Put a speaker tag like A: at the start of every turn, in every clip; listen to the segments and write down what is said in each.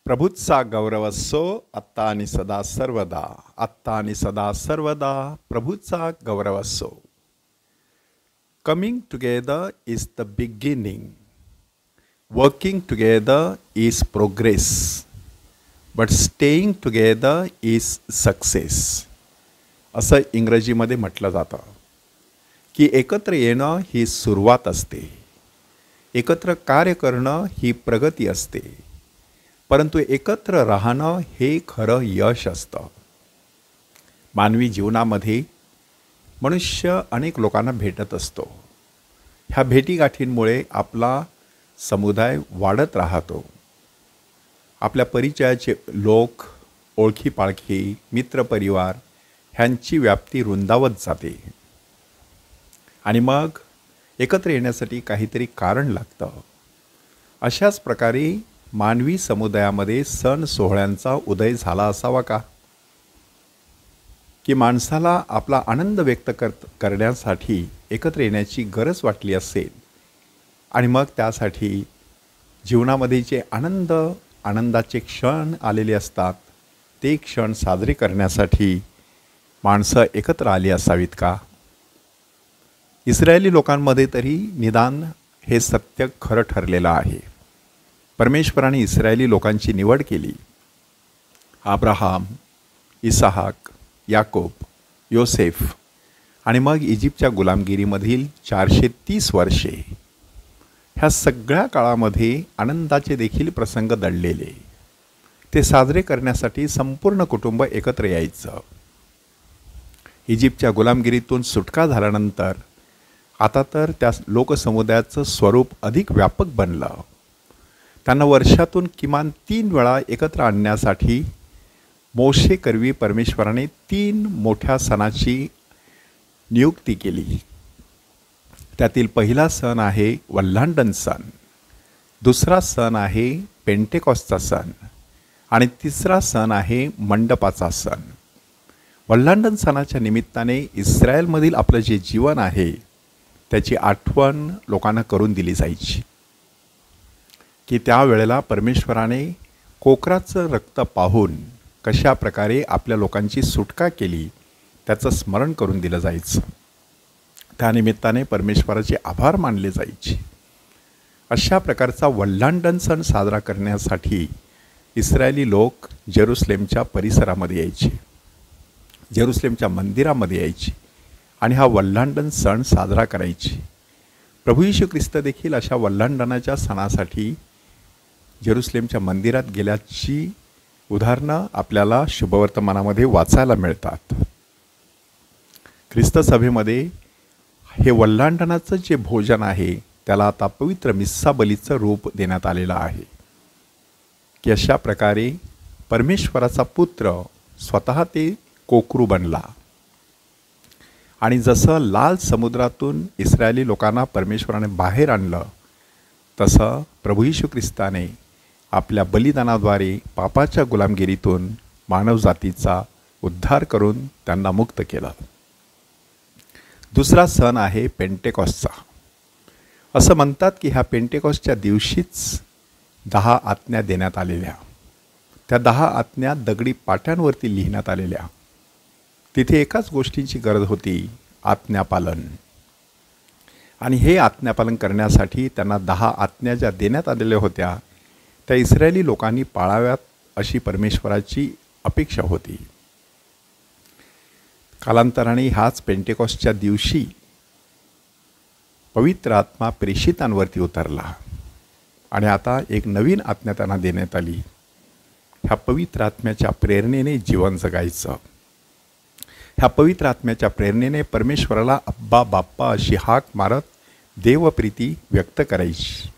A: प्रभूचा गौरव असो आत्ता आणि सदा सर्वदा. आत्ता आणि सदा सर्वदा प्रभूचा गौरव असो. Coming together is the beginning. Working together is progress. But staying together is success. असं इंग्रजीमध्ये म्हटलं जातं की एकत्र येणं ही सुरुवात असते, एकत्र कार्य करणं ही प्रगती असते, परंतु एकत्र राहणं हे खरं यश असतं. मानवी जीवनामध्ये मनुष्य अनेक लोकांना भेटत असतो. ह्या भेटीगाठींमुळे आपला समुदाय वाढत राहतो. आपल्या परिचयाचे लोक, ओळखीपाळखी, मित्रपरिवार ह्यांची व्याप्ती रुंदावत जाते. आणि मग एकत्र येण्यासाठी काहीतरी कारण लागतं. अशाच प्रकारे मानवी समुदायामध्ये सण सोहळ्यांचा उदय झाला असावा का? की माणसाला आपला आनंद व्यक्त करण्यासाठी एकत्र येण्याची गरज वाटली असेल आणि मग त्यासाठी जीवनामध्ये जे आनंदाचे क्षण आलेले असतात ते क्षण साजरे करण्यासाठी माणसं एकत्र आली असावीत का? इस्रायली लोकांमध्ये तरी निदान हे सत्य खरं ठरलेलं आहे. परमेश्वराने इस्रायली लोकांची निवड केली. अब्राहाम, इसहाक, याकोब, योसेफ आणि मग इजिप्तच्या गुलामगिरीमधील 430 वर्षे, ह्या सगळ्या काळामध्ये आनंदाचे देखील प्रसंग दडलेले. ते साजरे करण्यासाठी संपूर्ण कुटुंब एकत्र यायचं. इजिप्तच्या गुलामगिरीतून सुटका झाल्यानंतर आता तर त्या लोकसमुदायाचं स्वरूप अधिक व्यापक बनलं. त्यांना वर्षातून किमान 3 वेळा एकत्र आणण्यासाठी मोशे करवी परमेश्वराने 3 मोठ्या सणाची नियुक्ती केली. त्यातील पहिला सण आहे वल्हांडण सण, दुसरा सण आहे पेंटेकॉसचा सण आणि तिसरा सण आहे मंडपाचा सण. वल्हांडण सणाच्या निमित्ताने इस्रायलमधील आपलं जे जीवन आहे त्याची आठवण लोकांना करून दिली जायची की त्यावेळेला परमेश्वराने कोकराचं रक्त पाहून कशा प्रकारे आपल्या लोकांची सुटका केली त्याचं स्मरण करून दिलं जायचं. त्यानिमित्ताने परमेश्वराचे आभार मानले जायचे. अशा प्रकारचा वल्हांडण सण साजरा करण्यासाठी इस्रायली लोक जेरुसलेमच्या परिसरामध्ये यायचे, जेरुसलेमच्या मंदिरामध्ये यायचे आणि हा वल्हांडण सण साजरा करायचे. प्रभू येशू ख्रिस्त देखील अशा वल्हांडणाच्या सणासाठी जेरुसलेमच्या मंदिरात गेल्याची उदाहरणं आपल्याला शुभवर्तमानामध्ये वाचायला मिळतात. ख्रिस्त सभेमध्ये हे वल्हांडणाचं जे भोजन आहे त्याला आता पवित्र मिस्सा बलीचं रूप देण्यात आलेलं आहे की अशा प्रकारे परमेश्वराचा पुत्र स्वतः ते कोकरू बनला. आणि जसं लाल समुद्रातून इस्रायली लोकांना परमेश्वराने बाहेर आणलं तसं प्रभू येशू ख्रिस्ताने आपल्या बलिदानाद्वारे पापाच्या गुलामगिरीतून मानवजातीचा उद्धार करून त्यांना मुक्त केलं. दुसरा सण आहे पेंटेकॉसचा. असं म्हणतात की ह्या पेंटेकॉसच्या दिवशीच 10 आज्ञा देण्यात आलेल्या. त्या 10 आज्ञा दगडी पाट्यांवरती लिहिण्यात आलेल्या. तिथे एकाच गोष्टींची गरज होती, आज्ञापालन. आणि हे आज्ञापालन करण्यासाठी त्यांना 10 आज्ञा ज्या देण्यात आलेल्या होत्या त्या इस्रायली लोकांनी पाळाव्यात अशी परमेश्वराची अपेक्षा होती. कालांतराने ह्याच पेंटेकॉसच्या दिवशी पवित्र आत्मा प्रेषितांवरती उतरला आणि आता एक नवीन आज्ञा त्यांना देण्यात आली. ह्या पवित्र आत्म्याच्या प्रेरणेने जीवन जगायचं. ह्या पवित्र आत्म्याच्या प्रेरणेने परमेश्वराला अब्बा बाप्पा अशी हाक मारत देवप्रीती व्यक्त करायची.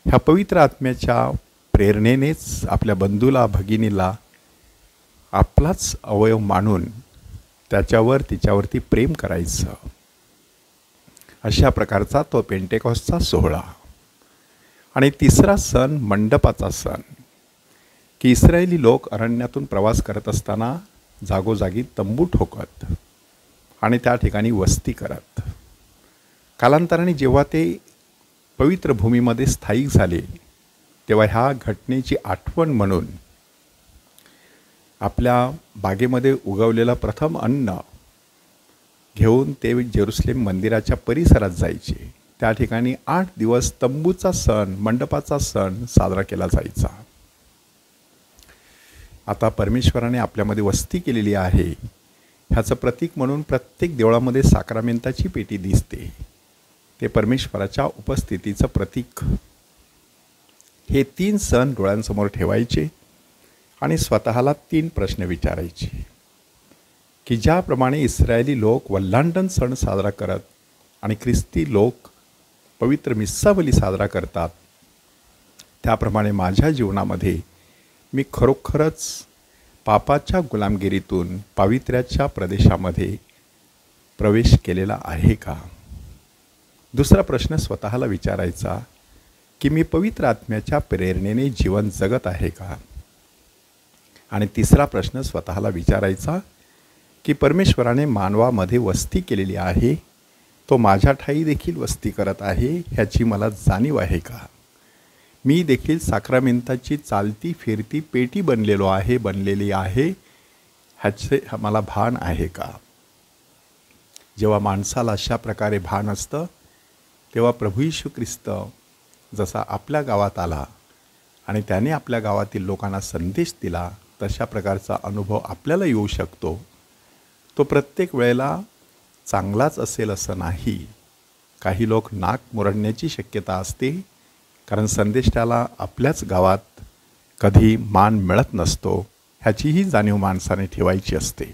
A: ह्या पवित्र आत्म्याच्या प्रेरणेनेच आपल्या बंधूला भगिनीला आपलाच अवयव मानून तिच्यावरती प्रेम करायचं. अशा प्रकारचा तो पेंटेकॉसचा सोहळा. आणि तिसरा सण मंडपाचा सण की इस्रायली लोक अरण्यातून प्रवास करत असताना जागोजागी तंबू ठोकत आणि त्या ठिकाणी वस्ती करत. कालांतराने जेव्हा ते पवित्र भूमीमध्ये स्थायिक झाले तेव्हा ह्या घटनेची आठवण म्हणून आपल्या बागेमध्ये उगवलेलं प्रथम अन्न घेऊन ते जेरुसलेम मंदिराच्या परिसरात जायचे. त्या ठिकाणी 8 दिवस तंबूचा सण, मंडपाचा सण साजरा केला जायचा. आता परमेश्वराने आपल्यामध्ये वस्ती केलेली आहे ह्याचं प्रतीक म्हणून प्रत्येक देवळामध्ये साक्रामेंताची पेटी दिसते. ते परमेश्वराच्या उपस्थितीचं प्रतीक. हे 3 सण डोळ्यांसमोर ठेवायचे आणि स्वतःला 3 प्रश्न विचारायचे की ज्याप्रमाणे इस्रायली लोक वल्हांडण सण साजरा करत आणि ख्रिस्ती लोक पवित्र मिस्साबली साजरा करतात, त्याप्रमाणे माझ्या जीवनामध्ये मी खरोखरच पापाच्या गुलामगिरीतून पावित्र्याच्या प्रदेशामध्ये प्रवेश केलेला आहे का? दुसरा प्रश्न स्वतःला विचारायचा की मी पवित्र आत्म्याच्या प्रेरणेने जीवन जगत आहे का? आणि तिसरा प्रश्न स्वतःला विचारायचा की परमेश्वराने मानवामध्ये वस्ती केलेली आहे, तो माझ्या ठाई देखील वस्ती करत आहे ह्याची मला जाणीव आहे का? मी देखील साक्रामेंताची चालती फिरती पेटी बनलेली आहे ह्याचे मला भान आहे का? जेव्हा माणसाला अशा प्रकारे भान असतं तेव्हा प्रभू येशू ख्रिस्त जसा आपल्या गावात आला आणि त्याने आपल्या गावातील लोकांना संदेश दिला, तशा प्रकारचा अनुभव आपल्याला येऊ शकतो. तो प्रत्येक वेळेला चांगलाच असेल असं नाही. काही लोक नाक मुरडण्याची शक्यता असते, कारण संदेश त्याला आपल्याच गावात कधी मान मिळत नसतो ह्याचीही जाणीव माणसाने ठेवायची असते.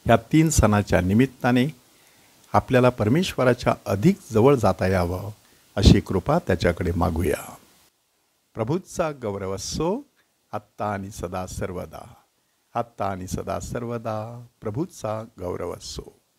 A: ह्या 3 सणाच्या निमित्ताने आपल्याला परमेश्वराच्या अधिक जवळ जाता यावं अशी कृपा त्याच्याकडे मागूया. प्रभूचा गौरव असो आत्ता आणि सदा सर्वदा. आत्ता आणि सदा सर्वदा प्रभूचा गौरव असो.